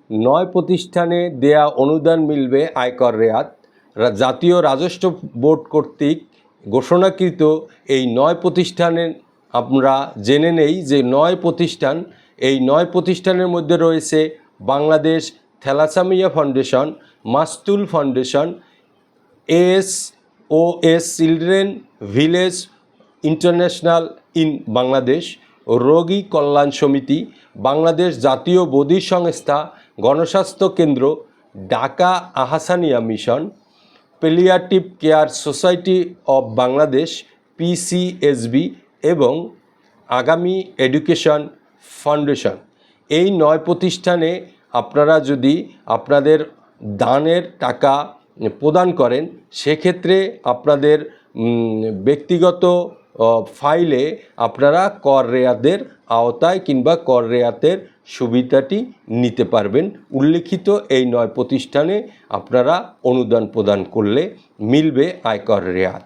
9 প্রতিষ্ঠানে দেয়া অনুদান মিলবে আয়কর রেয়াত। জাতীয় রাজস্ব বোর্ড কর্তৃক ঘোষণাকৃত এই 9 প্রতিষ্ঠানের আমরা জেনে নেই যে 9 প্রতিষ্ঠান, এই 9 প্রতিষ্ঠানের মধ্যে রয়েছে Bangladesh thalassemia foundation, Mastul foundation, SOS children village international in Bangladesh, রোগী কল্যাণ সমিতি, বাংলাদেশ জাতীয় বধির সংস্থা, গণস্বাস্থ্য কেন্দ্র, Dhaka Ahsania mission, palliative care society of Bangladesh PCSB এবং আগামী এডুকেশন ফাউন্ডেশন। এই 9 প্রতিষ্ঠানে আপনারা যদি আপনাদের দানের টাকা প্রদান করেন, সেক্ষেত্রে আপনাদের ব্যক্তিগত ফাইলে আপনারা কর রেয়াতের আওতায় কিংবা কর রেয়াতের সুবিধাটি নিতে পারবেন। উল্লিখিত এই 9 প্রতিষ্ঠানে আপনারা অনুদান প্রদান করলে মিলবে আয়কর রেয়াত।